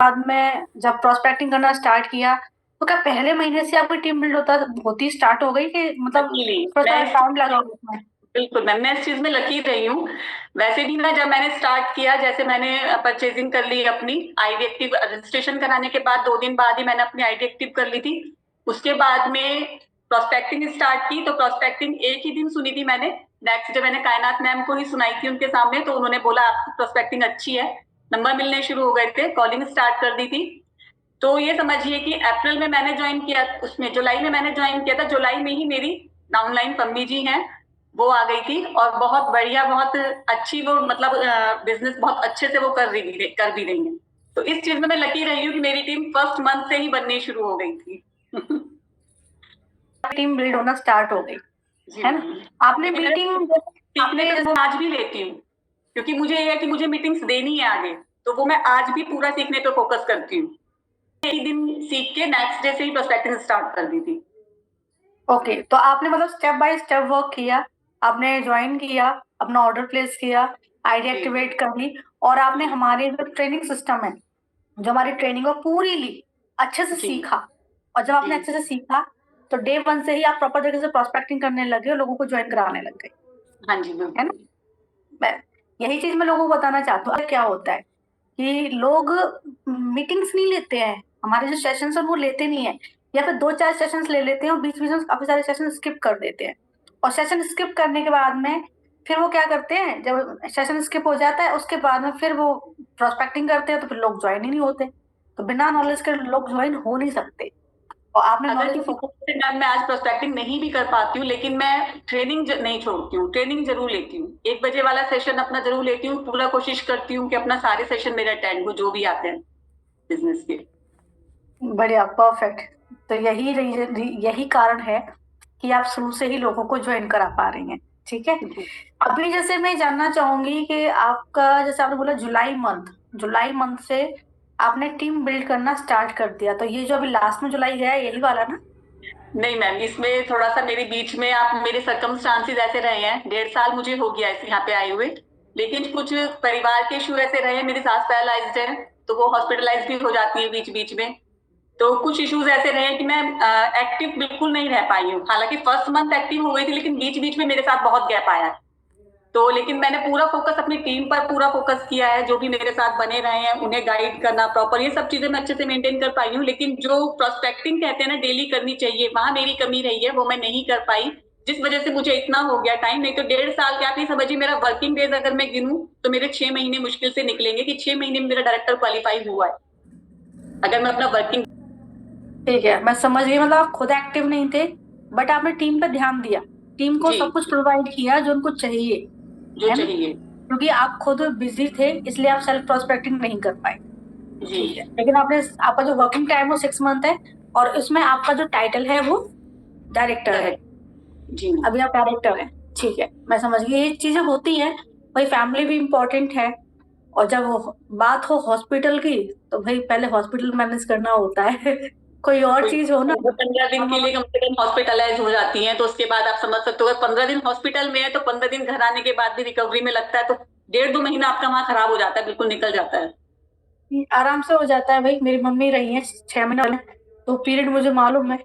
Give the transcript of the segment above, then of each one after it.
बाद में जब प्रोस्पेक्टिंग करना स्टार्ट किया, तो क्या पहले महीने से आपकी टीम बिल्ड होती स्टार्ट हो गई कि मतलब एक्चुअली थोड़ा मैं टाइम लगा उसमें? बिल्कुल मैम, मैं इस चीज में लकी रही हूँ। वैसे भी ना, जब मैंने स्टार्ट किया, जैसे मैंने परचेजिंग कर ली अपनी आईडी एक्टिव, रजिस्ट्रेशन कराने के बाद 2 दिन बाद ही मैंने अपनी आईडी एक्टिव कर ली थी। उसके बाद में प्रोस्पेक्टिंग स्टार्ट की, तो प्रोस्पेक्टिंग एक ही दिन सुनी थी मैंने। नेक्स्ट डे मैंने कायनात मैम को ही सुनाई थी उनके सामने, तो उन्होंने बोला आपकी प्रोस्पेक्टिंग अच्छी है। नंबर मिलने शुरू हो गए थे, कॉलिंग स्टार्ट कर दी थी। तो ये समझिए कि अप्रैल में मैंने ज्वाइन किया, उसमें जुलाई में मैंने ज्वाइन किया था। जुलाई में ही मेरी डाउनलाइन पम्मी जी हैं, वो आ गई थी, और बहुत बढ़िया, बहुत अच्छी वो, मतलब बिजनेस बहुत अच्छे से वो कर भी रही है। तो इस चीज में मैं लकी रही हूँ कि मेरी टीम फर्स्ट मंथ से ही बननी शुरू हो गई थी। टीम बिल्ड होना स्टार्ट हो गई, जी है ना? मैम। आपने मीटिंग सीखने आपने को जैसे मैं आज भी लेती हूँ, क्योंकि मुझे ये है कि मुझे मीटिंग्स देनी है आगे, तो वो मैं आज भी पूरा सीखने पे फोकस करती हूँ। एक ही दिन सीख के नेक्स्ट डे से ही प्रोस्पेक्टिंग स्टार्ट कर दी थी। ओके, तो आपने मतलब स्टेप बाय स्टेप वर्क किया, आपने ज्वाइन किया, अपना ऑर्डर प्लेस किया, आईडी जी एक्टिवेट कर ली, और आपने जी हमारे जो ट्रेनिंग सिस्टम है, जो हमारी ट्रेनिंग है पूरी ली, अच्छे से जी सीखा। और जब आपने जी। अच्छे से सीखा, तो डे वन से ही आप प्रॉपर तरीके से प्रोस्पेक्टिंग करने लगे और लोगों को ज्वाइन कराने लग गए, हाँ जी है ना? बिल्कुल। मैं यही चीज मैं लोगों को बताना चाहती हूँ। क्या होता है कि लोग मीटिंग्स नहीं लेते हैं, हमारे जो सेशंस है वो लेते नहीं है, या फिर दो चार सेशंस ले लेते हैं और बीच बीच में काफी सारे सेशन स्किप कर देते हैं। और सेशन स्किप करने के बाद में फिर वो क्या करते हैं, जब सेशन स्किप हो जाता है उसके बाद में फिर वो प्रोस्पेक्टिंग करते हैं, तो फिर लोग ज्वाइन ही नहीं होते। तो बिना जी। नॉलेज के लोग ज्वाइन हो नहीं सकते, और आपने अगर नॉलेज पे किसी फोकस। से मैं आज प्रोस्पेक्टिंग नहीं भी कर पाती हूँ, लेकिन मैं ट्रेनिंग नहीं छोड़ती हूँ, ट्रेनिंग जरूर लेती हूँ। 1 बजे वाला सेशन अपना जरूर लेती हूँ, पूरा कोशिश करती हूँ कि अपना सारे सेशन मेरे अटेंड हो, जो भी आते हैं बिजनेस के। बढ़िया, परफेक्ट। तो यही कारण है कि आप शुरू से ही लोगों को ज्वाइन करा पा रही हैं। ठीक है। जी अभी जैसे मैं जानना चाहूंगी कि आपका, जैसे आपने बोला जुलाई मंथ से आपने टीम बिल्ड करना स्टार्ट कर दिया, तो ये जो अभी लास्ट में जुलाई गया है यही वाला ना? नहीं मैम, इसमें थोड़ा सा मेरे बीच में, आप मेरे सर्कमस्टांसिस ऐसे रहे हैं, 1.5 साल मुझे हो गया है यहाँ पे आए हुए। लेकिन कुछ परिवार के इशू ऐसे रहे, मेरी सास पैरालाइज्ड है, तो वो हॉस्पिटलाइज भी हो जाती है बीच बीच में। तो कुछ इश्यूज ऐसे रहे कि मैं एक्टिव बिल्कुल नहीं रह पाई हूँ। हालांकि फर्स्ट मंथ एक्टिव हो गई थी, लेकिन बीच बीच में मेरे साथ बहुत गैप आया है। तो लेकिन मैंने पूरा फोकस अपनी टीम पर पूरा फोकस किया है, जो भी मेरे साथ बने रहे हैं उन्हें गाइड करना प्रॉपर, ये सब चीजें मैं अच्छे से मेंटेन कर पाई हूँ। लेकिन जो प्रोस्पेक्टिंग कहते हैं ना, डेली करनी चाहिए, वहां मेरी कमी रही है, वो मैं नहीं कर पाई। जिस वजह से मुझे इतना हो गया टाइम, नहीं तो 1.5 साल क्या, आप ये समझिए मेरा वर्किंग डेज अगर मैं गिनूं, तो मेरे 6 महीने मुश्किल से निकलेंगे कि 6 महीने में मेरा डायरेक्टर क्वालिफाई हुआ है, अगर मैं अपना वर्किंग। ठीक है, मैं समझ गई। मतलब आप खुद एक्टिव नहीं थे, बट आपने टीम पे ध्यान दिया, टीम को जी सब कुछ प्रोवाइड किया जो उनको चाहिए, जो है ना? चाहिए। क्योंकि आप खुद बिजी थे, इसलिए आप सेल्फ प्रोस्पेक्टिंग नहीं कर पाए। जी ठीक है, लेकिन आपका जो वर्किंग टाइम वो 6 मंथ है, और इसमें आपका जो टाइटल है वो डायरेक्टर है। डायरेक्ट। जी अभी आप डायरेक्टर हैं। ठीक है, मैं समझ गई। ये चीजें होती हैं, भाई फैमिली भी इम्पोर्टेंट है। और जब बात हो हॉस्पिटल की, तो भाई पहले हॉस्पिटल मैनेज करना होता है कोई और कोई चीज हो ना। वो 15 दिन के हम लिए कम से कम हॉस्पिटलाइज हो जाती हैं, तो उसके बाद आप समझ सकते हो, अगर 15 दिन हॉस्पिटल में है तो 15 दिन घर आने के बाद भी रिकवरी में लगता है, तो 1.5 2 महीना आपका वहां खराब हो जाता है, बिल्कुल निकल जाता है। आराम से हो जाता है भाई। मेरी मम्मी रही है 6 महीने पहले, तो पीरियड मुझे मालूम है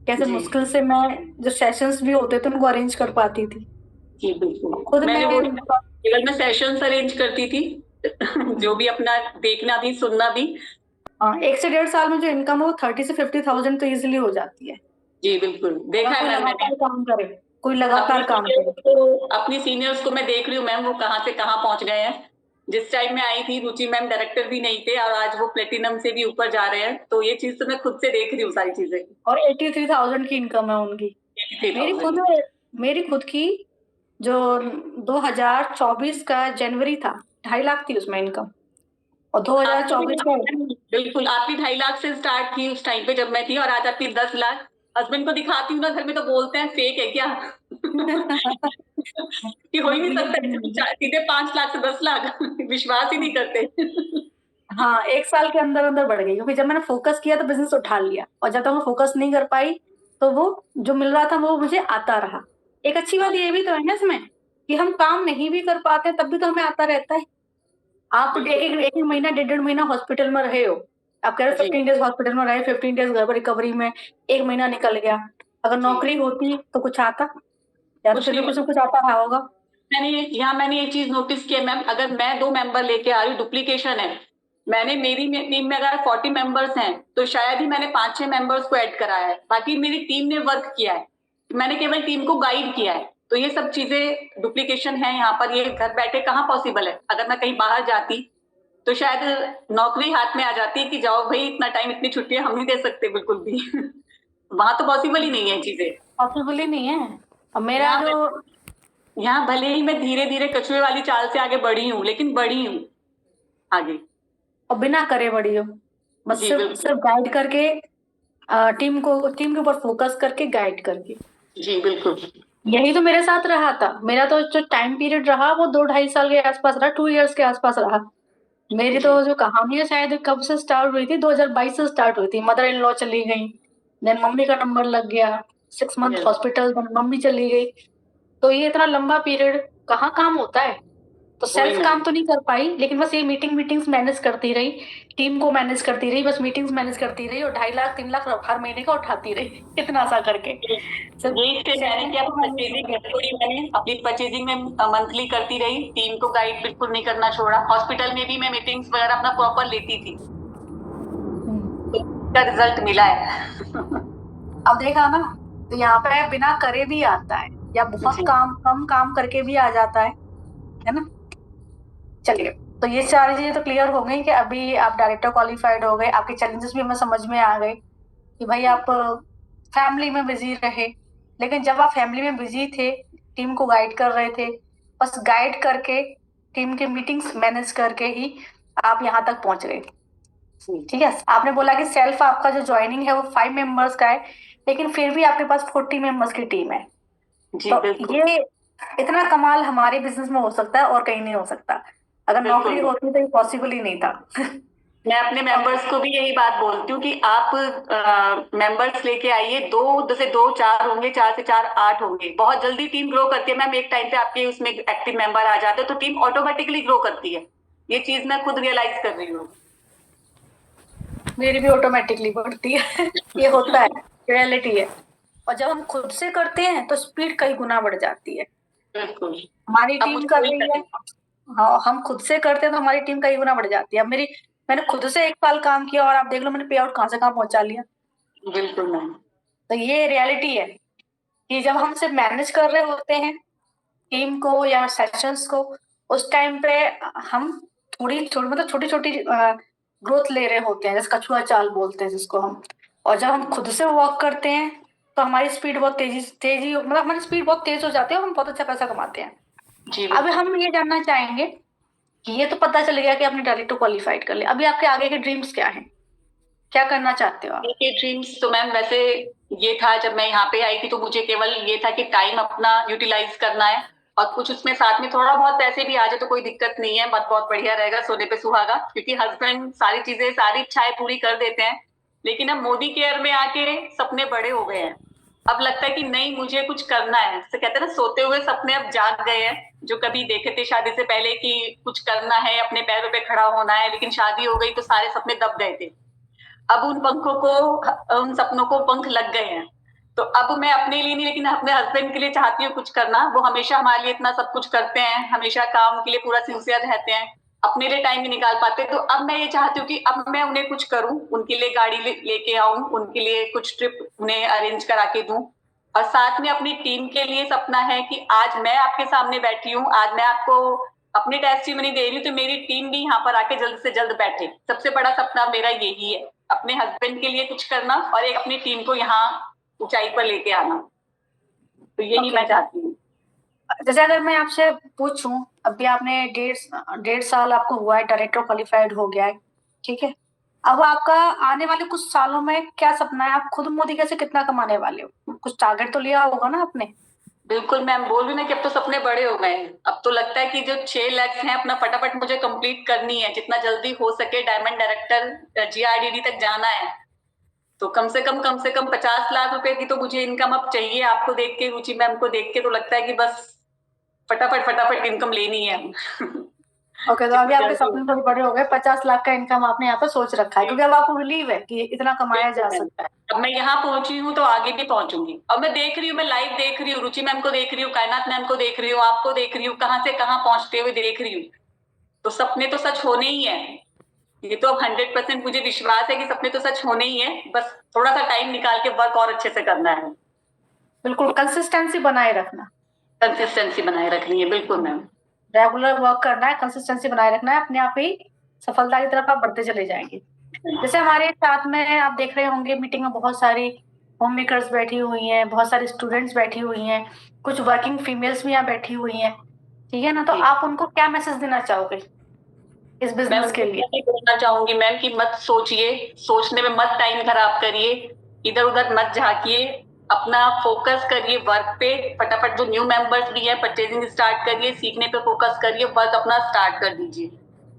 कैसे जी मुश्किल से मैं, जो सेशंस भी होते थे उनको अरेंज कर पाती थी। जी बिल्कुल। और खुद मैंने मैं वो केवल मैं सेशंस अरेंज करती थी, जो भी अपना देखना भी सुनना भी। 1 से 1.5 साल में जो इनकम है वो 30 से 50 थाउजेंड तो इजिली हो जाती है, जी बिल्कुल, अगर देखा है कोई मैम मैंने। लगातार काम करे, कोई अपने लगातार काम करे। सीनियर्स को अपनी सीनियर्स को मैं देख रही हूँ मैम, वो कहाँ से कहाँ पहुंच गए हैं। जिस टाइम में आई थी, रुचि मैम डायरेक्टर भी नहीं थे, और आज वो प्लेटिनम से भी ऊपर जा रहे हैं, तो ये चीज तो मैं खुद से देख रही हूँ सारी चीजें। और 83 थाउजेंड की इनकम है उनकी। थ्री मेरी खुद थाउजेंड मेरी खुद की जो 2024 का जनवरी था, 2.5 लाख थी उसमें इनकम, और आपकी भी 2024 का बिल्कुल, आपकी 2.5 लाख से स्टार्ट थी उस टाइम पे जब मैं थी, और आज आपकी 10 लाख। हस्बैंड को दिखाती हूँ ना घर में, तो बोलते हैं फेक है क्या। कि हो ही नहीं सकता ऐसे कुछ, सीधे 5 लाख से 10 लाख। विश्वास ही नहीं करते। हाँ, 1 साल के अंदर अंदर बढ़ गई, क्योंकि जब मैंने फोकस किया तो बिजनेस उठा लिया, और जब तक मैं फोकस नहीं कर पाई, तो वो जो मिल रहा था वो मुझे आता रहा। एक अच्छी बात हाँ ये भी तो है ना इसमें, कि हम काम नहीं भी कर पाते तब भी तो हमें आता रहता है। आप एक बिल्कुल। एक एक एक महीना 1.5 1.5 महीना हॉस्पिटल में रहे हो, आप कह रहे हो जी 15 डेज हॉस्पिटल में रहे, 15 डेज घर पर रिकवरी में, 1 महीना निकल गया। अगर जी नौकरी होती तो कुछ आता, या तो कुछ फिर भी नहीं कुछ ना होता। कुछ आता रहा होगा। मैंने ये चीज नोटिस की है मैम, अगर मैं 2 मेंबर लेके आ रही हूँ, डुप्लीकेशन है। मैंने मेरी टीम में अगर 40 मेंबर्स हैं तो शायद ही मैंने 5-6 मेंबर्स को ऐड कराया है, बाकी मेरी टीम ने वर्क किया है। मैंने केवल टीम को गाइड किया है। तो ये सब चीजें डुप्लीकेशन है यहाँ पर, ये घर बैठे कहाँ पॉसिबल है। अगर मैं कहीं बाहर जाती तो शायद नौकरी हाथ में आ जाती कि जाओ भाई, इतना टाइम, इतनी छुट्टियां हम नहीं दे सकते बिल्कुल भी। वहां तो पॉसिबल ही नहीं है चीजें। पॉसिबल ही नहीं है। और मेरा यहाँ जो यहाँ भले ही मैं धीरे धीरे कछुए वाली चाल से आगे बढ़ी हूँ, लेकिन बढ़ी हूँ आगे। और बिना करे बड़ी हो, बस जी सिर्फ बिल्कुल। सिर्फ गाइड करके, टीम के ऊपर फोकस करके, गाइड करके। जी बिल्कुल। यही तो मेरे साथ रहा था। मेरा तो जो टाइम पीरियड रहा वो 2-2.5 साल के आसपास रहा, 2 इयर्स के आसपास रहा। मेरी जी तो जो कहानी है शायद कब से स्टार्ट हुई थी, 2022 से स्टार्ट हुई थी। मदर इन लॉ चली गई, देन मम्मी का नंबर लग गया, 6 month yes. Hospital, then mummy चली गई। तो ये इतना लंबा पीरियड कहाँ काम होता है। तो वही सेल्फ ना। काम तो नहीं कर पाई, लेकिन बस ये मीटिंग्स मैनेज करती रही, टीम को मैनेज करती रही, बस मीटिंग्स मैनेज करती रही, और 2.5 लाख 3 लाख हर महीने का उठाती रही। इतना सा करके सिर्फ यही से मैंने सेविंग किया, को मैनेज परचेजिंग करके। थोड़ी मैंने अपनी परचेजिंग में मंथली करती रही, टीम को गाइड बिल्कुल नहीं करना छोड़ा। हॉस्पिटल में भी मैं मीटिंग्स वगैरह अपना प्रॉपर लेती थी, हम्म। तो इसका रिजल्ट मिला है। अब देखा ना, तो यहाँ पे बिना करे भी आता है, या बहुत जी काम कम काम करके भी आ जाता है ना। चलिए, तो ये सारी चीजें तो क्लियर हो गई कि अभी आप डायरेक्टर क्वालिफाइड हो गए, आपके चैलेंजेस भी हमें समझ में आ गए कि भाई आप फैमिली में बिजी रहे, लेकिन जब आप फैमिली में बिजी थे, टीम को गाइड कर रहे थे, बस गाइड करके, टीम के मीटिंग्स मैनेज करके ही आप यहाँ तक पहुंच गए। जी ठीक है, आपने बोला कि सेल्फ आपका जो ज्वाइनिंग है वो 5 मेंबर्स का है, लेकिन फिर भी आपके पास 40 मेंबर्स की टीम है। जी तो बिल्कुल। ये इतना कमाल हमारे बिजनेस में हो सकता है और कहीं नहीं हो सकता। अगर नौकरी बिल्कुल होती तो ये पॉसिबल ही नहीं था। मैं अपने और मेंबर्स को भी यही बात बोलती हूँ कि आप मेंबर्स लेके आइए, दो जैसे 2 4 होंगे, 4 से 4 8 होंगे, बहुत जल्दी टीम ग्रो करती है मैम। एक टाइम पे आपके उसमें एक्टिव मेंबर आ जाते हैं तो टीम ऑटोमेटिकली ग्रो करती है। ये चीज मैं खुद रियलाइज कर रही हूँ। मेरी भी ऑटोमेटिकली बढ़ती है। ये होता है, रियलिटी है। और जब हम खुद से करते हैं तो स्पीड कई गुना बढ़ जाती है। बिल्कुल। हमारी अब टीम मुझे कर वही रही है, करना हाँ, हम खुद से करते हैं तो हमारी टीम कई गुना बढ़ जाती है। अब मैंने खुद से 1 साल काम किया और आप देख लो मैंने पे आउट कहाँ से कहाँ पहुंचा लिया। है। बिल्कुल मैम। तो ये रियलिटी है कि जब हम सिर्फ मैनेज कर रहे होते हैं टीम को या सेशंस को, उस टाइम पे हम थोड़ी थोड़ी मतलब छोटी छोटी ग्रोथ ले रहे होते हैं, जैसे कछुआ चाल बोलते हैं जिसको हम। और जब हम खुद से वर्क करते हैं तो हमारी स्पीड बहुत तेजी मतलब हमारी स्पीड बहुत तेज हो जाती है और हम बहुत अच्छा पैसा कमाते हैं। जी अब बिल्कुल। हम ये जानना चाहेंगे कि ये तो पता चल गया कि आपने डायरेक्टर क्वालिफाइड कर लिया, अभी आपके आगे के ड्रीम्स क्या हैं, क्या करना चाहते हो आप। ये ड्रीम्स तो मैम वैसे ये था, जब मैं यहाँ पे आई थी तो मुझे केवल ये था कि टाइम अपना यूटिलाइज करना है, और कुछ उसमें साथ में थोड़ा बहुत पैसे भी आ जाए तो कोई दिक्कत नहीं है, बहुत बहुत बढ़िया रहेगा, सोने पे सुहागा। क्योंकि हस्बैंड सारी चीजें, सारी इच्छाएं पूरी कर देते हैं, लेकिन अब मोदी केयर में आके सपने बड़े हो गए हैं। अब लगता है कि नहीं, मुझे कुछ करना है। जैसे कहते हैं ना, सोते हुए सपने अब जाग गए हैं, जो कभी देखे थे शादी से पहले कि कुछ करना है, अपने पैरों पे खड़ा होना है, लेकिन शादी हो गई तो सारे सपने दब गए थे। अब उन पंखों को, उन सपनों को पंख लग गए हैं। तो अब मैं अपने लिए नहीं, लेकिन अपने हस्बैंड के लिए चाहती हूँ कुछ करना। वो हमेशा हमारे लिए इतना सब कुछ करते हैं, हमेशा काम के लिए पूरा सिंसियर रहते हैं, अपने लिए टाइम नहीं निकाल पाते। तो अब मैं ये चाहती हूँ कि अब मैं उन्हें कुछ करूँ, उनके लिए गाड़ी लेके आऊं, उनके लिए कुछ ट्रिप उन्हें अरेंज करा के दूं। और साथ में अपनी टीम के लिए सपना है कि आज मैं आपके सामने बैठी हूँ, आज मैं आपको अपनी टेस्टिमनी दे रही हूँ, तो मेरी टीम भी यहाँ पर आके जल्द से जल्द बैठे। सबसे बड़ा सपना मेरा यही है, अपने हस्बैंड के लिए कुछ करना और एक अपनी टीम को यहाँ ऊंचाई पर लेके आना। तो यही ओके, मैं चाहती हूँ। जैसे अगर मैं आपसे पूछूं, अभी आपने 1.5 साल आपको हुआ है, डायरेक्टर क्वालिफाइड हो गया है, ठीक है। अब आपका आने वाले कुछ सालों में क्या सपना है, आप खुद मोदी कैसे कितना कमाने वाले हो, कुछ टारगेट तो लिया होगा ना आपने। बिल्कुल मैम, बोल रही ना कि अब तो सपने बड़े हो गए हैं। अब तो लगता है कि जो 6 लैक्स हैं अपना फटाफट मुझे कंप्लीट करनी है, जितना जल्दी हो सके डायमंड डायरेक्टर जीआरडीडी तक जाना है। तो कम से कम 50 लाख रुपए की तो मुझे इनकम अब चाहिए। आपको देख के, रुचि मैम को देख के तो लगता है कि बस फटाफट फटाफट इनकम लेनी है। ओके, तो अभी आपके सपने थोड़े बड़े हो गए, 50 लाख का इनकम आपने यहाँ पे सोच रखा है, क्योंकि अब आपको रिलीव है कि इतना कमाया जा सकता है। अब मैं यहाँ पहुंची हूँ तो आगे भी पहुंचूंगी। अब मैं देख रही हूँ, मैं लाइव देख रही हूँ, रुचि मैम को देख रही हूँ, कायनात मैम को देख रही हूँ, आपको देख रही हूँ, कहाँ से कहाँ पहुंचते हुए देख रही हूँ। तो सपने तो सच होने ही है। ये तो अब 100% मुझे विश्वास है कि सपने तो सच होने ही है, बस थोड़ा सा टाइम निकाल के वर्क और अच्छे से करना है। बिल्कुल, कंसिस्टेंसी बनाए रखना, कंसिस्टेंसी बनाए रखनी है, बिल्कुल मैम। रेगुलर वर्क करना है, कंसिस्टेंसी बनाए रखना है, अपने आप ही सफलता की तरफ आप बढ़ते चले जाएंगे। जैसे हमारे साथ में आप देख रहे होंगे, मीटिंग में बहुत सारी होम मेकर्स बैठी हुई हैं, बहुत सारी स्टूडेंट्स बैठी हुई हैं, कुछ वर्किंग फीमेल्स भी यहाँ बैठी हुई हैं, ठीक है ना? तो आप उनको क्या मैसेज देना चाहोगे इस मैं बिजनेस के उनको लिए? ये बोलना चाहूंगी मैम कि मत सोचिए, सोचने में मत टाइम खराब करिए, इधर उधर मत झांकिए, अपना फोकस करिए वर्क पे। फटाफट जो न्यू मेंबर्स भी है, परचेजिंग स्टार्ट करिए, सीखने पे फोकस करिए, वर्क अपना स्टार्ट कर दीजिए,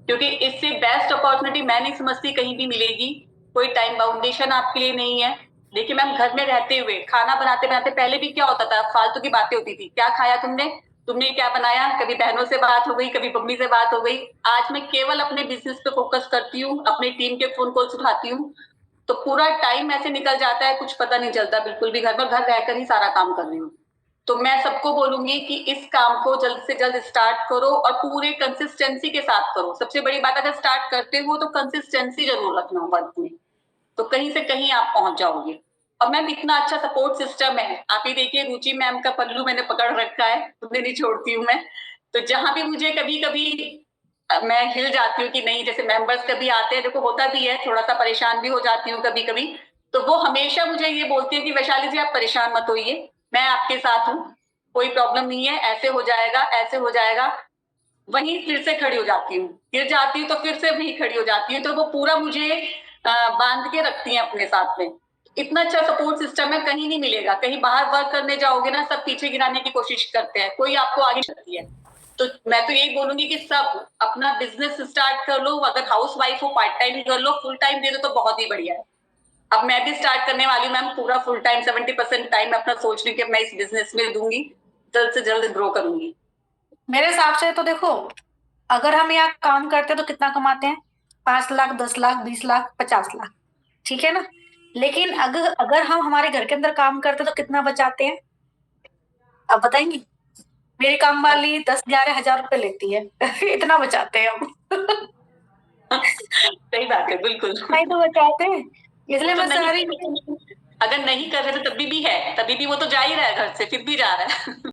क्योंकि इससे बेस्ट अपॉर्चुनिटी मैं नहीं समझती कहीं भी मिलेगी। कोई टाइम बाउंडेशन आपके लिए नहीं है। देखिए मैम, घर में रहते हुए खाना बनाते बनाते पहले भी क्या होता था, फालतू की बातें होती थी, क्या खाया तुमने, तुमने क्या बनाया, कभी बहनों से बात हो गई, कभी मम्मी से बात हो गई। आज मैं केवल अपने बिजनेस पे फोकस करती हूँ, अपनी टीम के फोन कॉल्स उठाती हूँ, तो पूरा टाइम ऐसे निकल जाता है, कुछ पता नहीं चलता बिल्कुल भी। घर पर घर रहकर ही सारा काम कर रही हूँ। तो मैं सबको बोलूंगी कि इस काम को जल्द से जल्द स्टार्ट करो और पूरे कंसिस्टेंसी के साथ करो। सबसे बड़ी बात, अगर स्टार्ट करते हो तो कंसिस्टेंसी जरूर रखना वर्क में, तो कहीं से कहीं आप पहुंच जाओगे। और मैम इतना अच्छा सपोर्ट सिस्टम है, आप ही देखिए, रुचि मैम का पल्लू मैंने पकड़ रखा है, उन्हें नहीं छोड़ती हूँ मैं। तो जहां भी मुझे कभी कभी मैं हिल जाती हूँ कि नहीं, जैसे मेंबर्स कभी आते हैं, देखो होता भी है, थोड़ा सा परेशान भी हो जाती हूँ कभी कभी, तो वो हमेशा मुझे ये बोलती है कि वैशाली जी आप परेशान मत होइए, मैं आपके साथ हूँ, कोई प्रॉब्लम नहीं है, ऐसे हो जाएगा, ऐसे हो जाएगा। वहीं फिर से खड़ी हो जाती हूँ, गिर जाती हूँ तो फिर से वहीं खड़ी हो जाती हूँ, तो वो पूरा मुझे बांध के रखती है अपने साथ में। इतना अच्छा सपोर्ट सिस्टम है, कहीं नहीं मिलेगा। कहीं बाहर वर्क करने जाओगे ना, सब पीछे गिराने की कोशिश करते हैं, कोई आपको आगे करती है। तो मैं तो यही बोलूंगी कि सब अपना बिजनेस स्टार्ट कर लो, अगर हाउस वाइफ हो पार्ट टाइम कर लो, फुल टाइम दे दो तो बहुत ही बढ़िया है। अब मैं भी स्टार्ट करने वाली हूँ मैम, पूरा फुल टाइम 70% टाइम अपना सोच रही हूँ कि मैं इस बिजनेस में दूंगी, जल्द से जल्द ग्रो करूंगी। मेरे हिसाब से तो देखो, अगर हम यहाँ काम करते हैं तो कितना कमाते हैं? 5 लाख, 10 लाख, 20 लाख, 50 लाख, ठीक है ना? लेकिन अगर अगर हम हमारे घर के अंदर काम करते हैं तो कितना बचाते हैं, आप बताएंगी? मेरी काम वाली 10-11 हजार रुपए लेती है इतना बचाते हैं हम सही बात है, बिल्कुल। नहीं तो बचाते हैं, वो इसलिए तो मैं नहीं सारी कर रहे, अगर नहीं कर रहे तो तभी भी है, तभी भी वो तो जा ही रहा है घर से, फिर भी जा रहा है